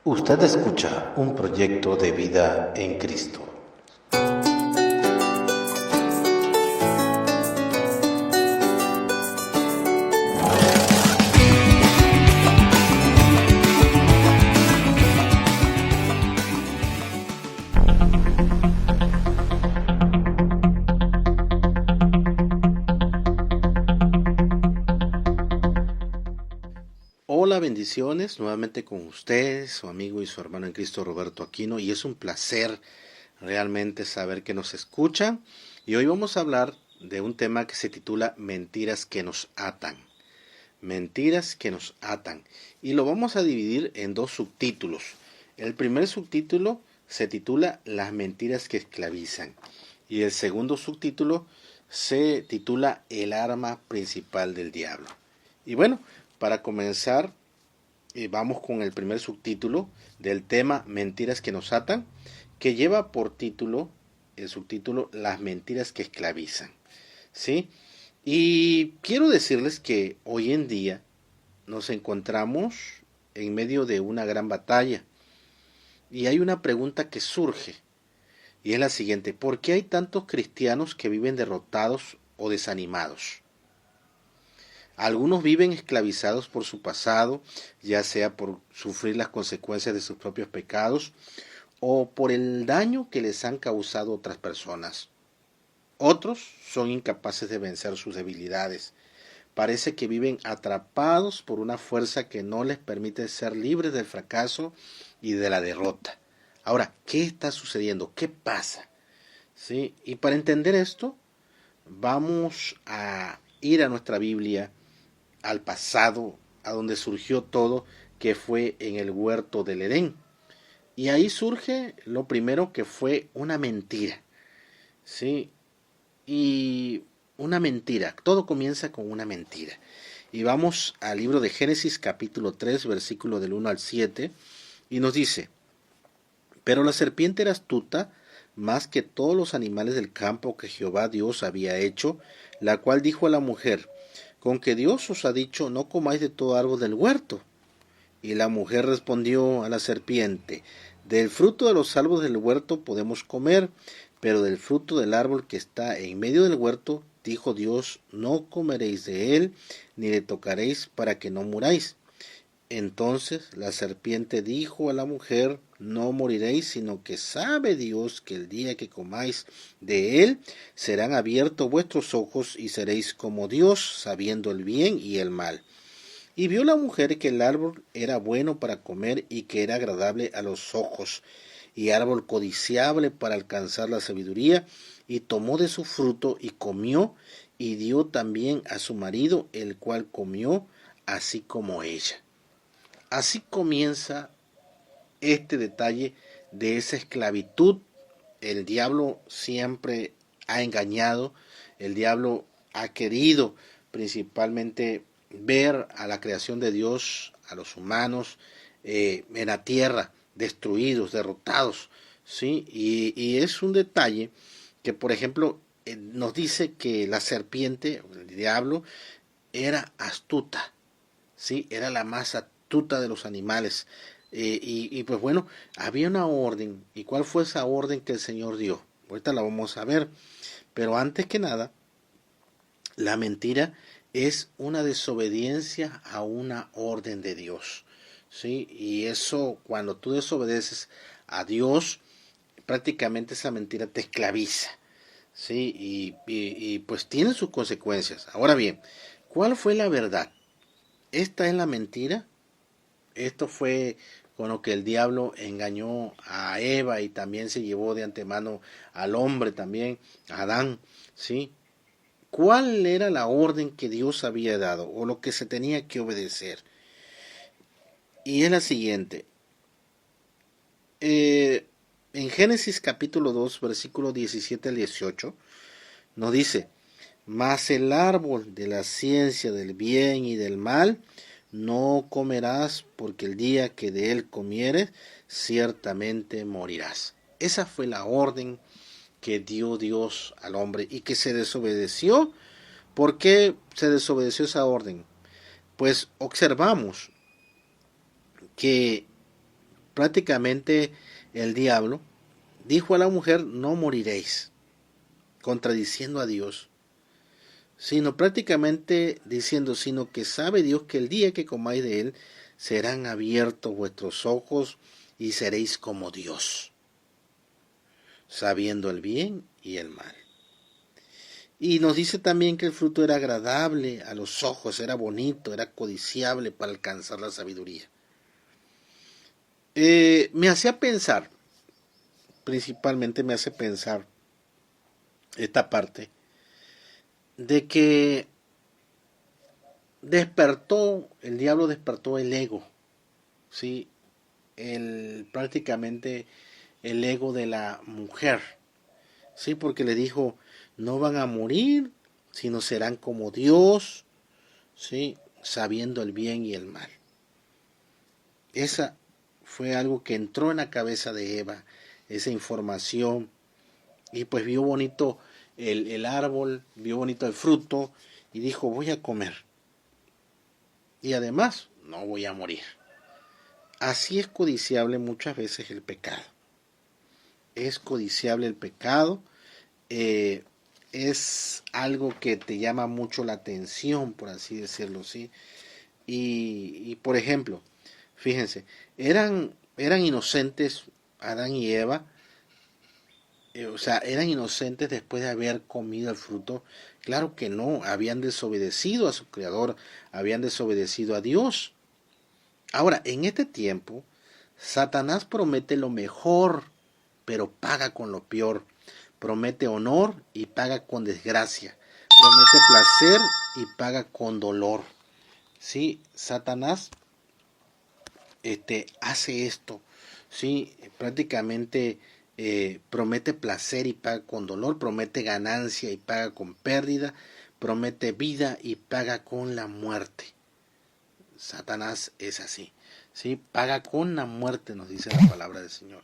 Usted escucha un proyecto de vida en Cristo. Hola, bendiciones, nuevamente con ustedes, su amigo y su hermano en Cristo Roberto Aquino, y es un placer realmente saber que nos escuchan. Y hoy vamos a hablar de un tema que se titula Mentiras que nos atan. Mentiras que nos atan. Y lo vamos a dividir en dos subtítulos. El primer subtítulo se titula Las mentiras que esclavizan. Y el segundo subtítulo se titula El arma principal del diablo. Y bueno, para comenzar, vamos con el primer subtítulo del tema Mentiras que nos atan, que lleva por título, el subtítulo Las mentiras que esclavizan. ¿Sí? Y quiero decirles que hoy en día nos encontramos en medio de una gran batalla. Y hay una pregunta que surge, y es la siguiente: ¿por qué hay tantos cristianos que viven derrotados o desanimados? Algunos viven esclavizados por su pasado, ya sea por sufrir las consecuencias de sus propios pecados o por el daño que les han causado otras personas. Otros son incapaces de vencer sus debilidades. Parece que viven atrapados por una fuerza que no les permite ser libres del fracaso y de la derrota. Ahora, ¿qué está sucediendo? ¿Qué pasa? ¿Sí? Y para entender esto, vamos a ir a nuestra Biblia, al pasado, a donde surgió todo, que fue en el huerto del Edén. Y ahí surge lo primero, que fue una mentira. ¿Sí? Y una mentira, todo comienza con una mentira. Y vamos al libro de Génesis capítulo 3, versículo del 1 al 7, y nos dice: pero la serpiente era astuta más que todos los animales del campo que Jehová Dios había hecho, la cual dijo a la mujer: con que Dios os ha dicho, no comáis de todo árbol del huerto. Y la mujer respondió a la serpiente: del fruto de los árboles del huerto podemos comer, pero del fruto del árbol que está en medio del huerto, dijo Dios, no comeréis de él, ni le tocaréis, para que no muráis. Entonces la serpiente dijo a la mujer: no moriréis, sino que sabe Dios que el día que comáis de él, serán abiertos vuestros ojos y seréis como Dios, sabiendo el bien y el mal. Y vio la mujer que el árbol era bueno para comer y que era agradable a los ojos, y árbol codiciable para alcanzar la sabiduría, y tomó de su fruto y comió, y dio también a su marido, el cual comió así como ella. Así comienza este detalle de esa esclavitud. El diablo siempre ha engañado, el diablo ha querido principalmente ver a la creación de Dios, a los humanos, en la tierra, destruidos, derrotados, ¿sí? Y es un detalle que, por ejemplo, nos dice que la serpiente, el diablo, era astuta, ¿sí? Era la más astuta de los animales. Y pues bueno, había una orden. ¿Y cuál fue esa orden que el Señor dio? Ahorita la vamos a ver. Pero antes que nada, la mentira es una desobediencia a una orden de Dios. ¿Sí? Y eso, cuando tú desobedeces a Dios, prácticamente esa mentira te esclaviza. ¿Sí? Y pues tiene sus consecuencias. Ahora bien, ¿cuál fue la verdad? ¿Esta es la mentira? Esto fue con lo que el diablo engañó a Eva y también se llevó de antemano al hombre también, a Adán, ¿sí? ¿Cuál era la orden que Dios había dado o lo que se tenía que obedecer? Y es la siguiente. En Génesis capítulo 2, versículo 17 al 18, nos dice: mas el árbol de la ciencia del bien y del mal no comerás, porque el día que de él comieres, ciertamente morirás. Esa fue la orden que dio Dios al hombre y que se desobedeció. ¿Por qué se desobedeció esa orden? Pues observamos que prácticamente el diablo dijo a la mujer, no moriréis, contradiciendo a Dios, sino prácticamente diciendo, sino que sabe Dios que el día que comáis de él, serán abiertos vuestros ojos y seréis como Dios, sabiendo el bien y el mal. Y nos dice también que el fruto era agradable a los ojos, era bonito, era codiciable para alcanzar la sabiduría. Me hacía pensar, principalmente me hace pensar esta parte, de que el diablo despertó el ego, ¿sí? Prácticamente el ego de la mujer, ¿sí? Porque le dijo, no van a morir, sino serán como Dios, ¿sí? Sabiendo el bien y el mal. Esa fue algo que entró en la cabeza de Eva, esa información, y pues vio bonito el árbol, vio bonito el fruto, y dijo, voy a comer. Y además, no voy a morir. Así es codiciable muchas veces el pecado. Es codiciable el pecado, es algo que te llama mucho la atención, por así decirlo, ¿sí? Y por ejemplo, fíjense, eran inocentes Adán y Eva, o sea, eran inocentes después de haber comido el fruto. Claro que no, habían desobedecido a su creador, habían desobedecido a Dios. Ahora, en este tiempo, Satanás promete lo mejor, pero paga con lo peor. Promete honor y paga con desgracia. Promete placer y paga con dolor. Sí, Satanás hace esto. Sí, prácticamente promete placer y paga con dolor. Promete ganancia y paga con pérdida. Promete vida y paga con la muerte. Satanás es así, ¿sí? Paga con la muerte, nos dice la palabra del Señor.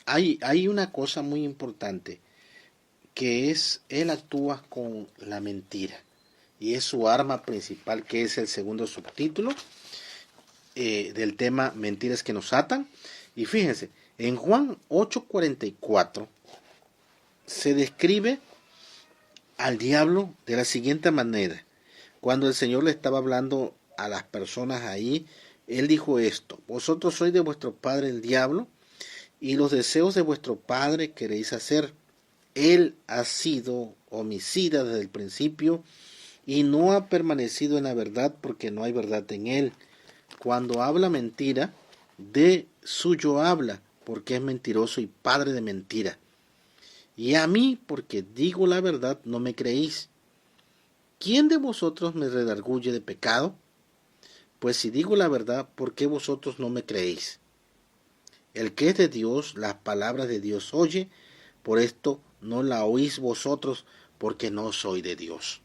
Hay una cosa muy importante, que es, él actúa con la mentira, y es su arma principal, que es el segundo subtítulo del tema mentiras que nos atan. Y fíjense, en Juan 8:44 se describe al diablo de la siguiente manera. Cuando el Señor le estaba hablando a las personas ahí, él dijo esto: vosotros sois de vuestro padre el diablo, y los deseos de vuestro padre queréis hacer. Él ha sido homicida desde el principio y no ha permanecido en la verdad, porque no hay verdad en él. Cuando habla mentira, de suyo habla, porque es mentiroso y padre de mentira. Y a mí, porque digo la verdad, no me creéis. ¿Quién de vosotros me redarguye de pecado? Pues si digo la verdad, ¿por qué vosotros no me creéis? El que es de Dios, las palabras de Dios oye, por esto no la oís vosotros, porque no soy de Dios.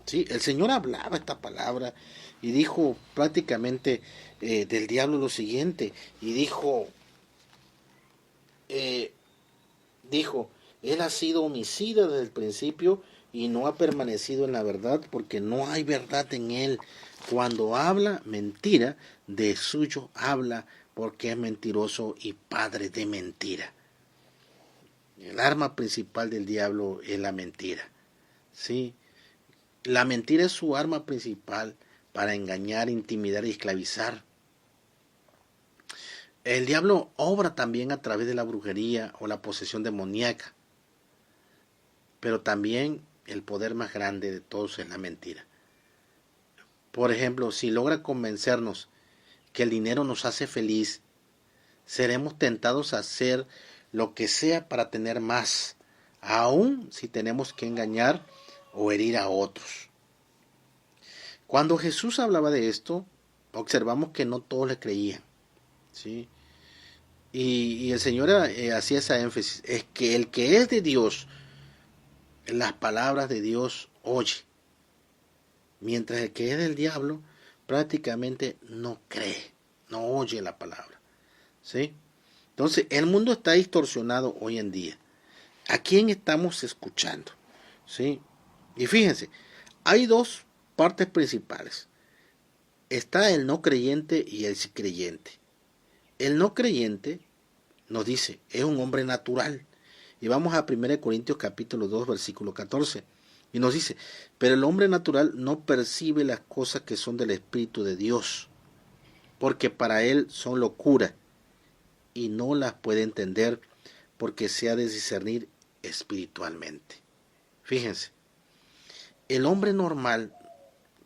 ¿Sí? El Señor hablaba esta palabra y dijo prácticamente del diablo lo siguiente, y eh, dijo, él ha sido homicida desde el principio y no ha permanecido en la verdad, porque no hay verdad en él. Cuando habla mentira, de suyo habla, porque es mentiroso y padre de mentira. El arma principal del diablo es la mentira. ¿Sí? La mentira es su arma principal para engañar, intimidar y esclavizar. El diablo obra también a través de la brujería o la posesión demoníaca, pero también el poder más grande de todos es la mentira. Por ejemplo, si logra convencernos que el dinero nos hace feliz, seremos tentados a hacer lo que sea para tener más, aun si tenemos que engañar o herir a otros. Cuando Jesús hablaba de esto, observamos que no todos le creían, ¿sí? Y el Señor hacía esa énfasis, es que el que es de Dios, las palabras de Dios oye, mientras el que es del diablo prácticamente no cree, no oye la palabra, ¿sí? Entonces, el mundo está distorsionado hoy en día. ¿A quién estamos escuchando? ¿Sí? Y fíjense, hay dos partes principales. está el no creyente y el sí creyente. El no creyente nos dice, es un hombre natural. Y vamos a 1 Corintios capítulo 2, versículo 14. Y nos dice, pero el hombre natural no percibe las cosas que son del Espíritu de Dios, porque para él son locura, y no las puede entender, porque se ha de discernir espiritualmente. Fíjense, el hombre normal,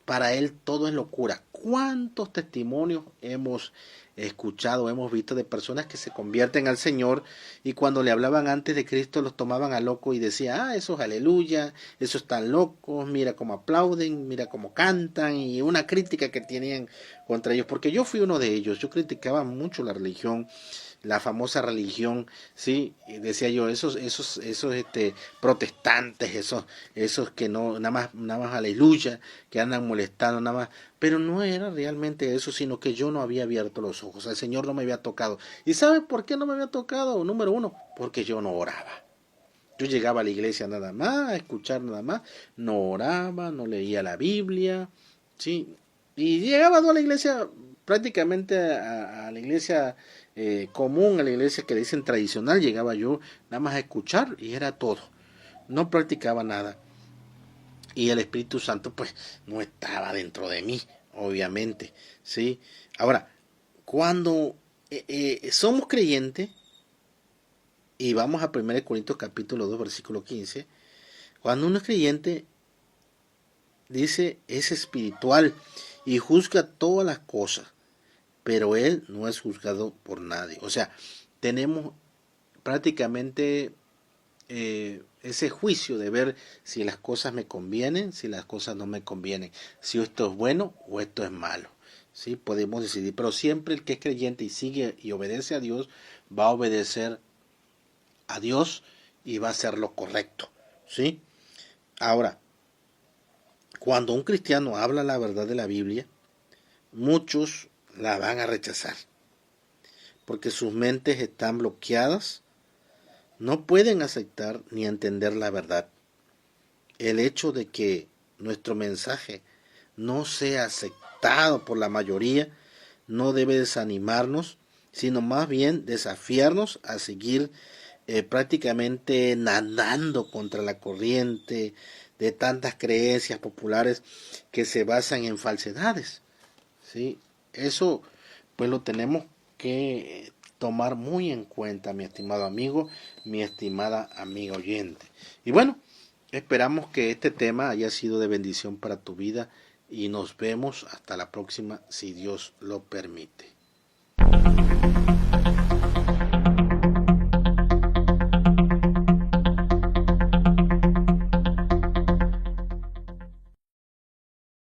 para él todo es locura. ¿Cuántos testimonios hemos escuchado, hemos visto de personas que se convierten al Señor y cuando le hablaban antes de Cristo los tomaban a loco y decían, eso es aleluya, eso están locos, mira cómo aplauden, mira cómo cantan, y una crítica que tenían contra ellos, porque yo fui uno de ellos, yo criticaba mucho la religión, la famosa religión, sí, y decía yo, esos protestantes, esos que no, nada más aleluya, que andan molestando nada más, pero no era realmente eso, sino que yo no había abierto los ojos, el Señor no me había tocado. ¿Y sabe por qué no me había tocado? Número uno, porque yo no oraba. Yo llegaba a la iglesia nada más, a escuchar nada más, no oraba, no leía la Biblia, sí, y llegaba a la iglesia, prácticamente a la iglesia común, a la iglesia que le dicen tradicional, llegaba yo nada más a escuchar y era todo, no practicaba nada. Y el Espíritu Santo pues no estaba dentro de mí, obviamente, ¿sí? Ahora, cuando somos creyentes, y vamos a 1 Corintios capítulo 2, versículo 15, cuando uno es creyente, dice, es espiritual y juzga todas las cosas, pero él no es juzgado por nadie. O sea, tenemos prácticamente ese juicio de ver si las cosas me convienen, si las cosas no me convienen, si esto es bueno o esto es malo. ¿Sí? Podemos decidir, pero siempre el que es creyente y sigue y obedece a Dios, va a obedecer a Dios y va a hacer lo correcto. ¿Sí? Ahora, cuando un cristiano habla la verdad de la Biblia, muchos la van a rechazar, porque sus mentes están bloqueadas, no pueden aceptar ni entender la verdad. El hecho de que nuestro mensaje no sea aceptado por la mayoría no debe desanimarnos, sino más bien desafiarnos a seguir prácticamente nadando contra la corriente de tantas creencias populares que se basan en falsedades. ¿Sí? Eso pues lo tenemos que tomar muy en cuenta, mi estimado amigo, mi estimada amiga oyente. Y bueno, esperamos que este tema haya sido de bendición para tu vida y nos vemos hasta la próxima si Dios lo permite.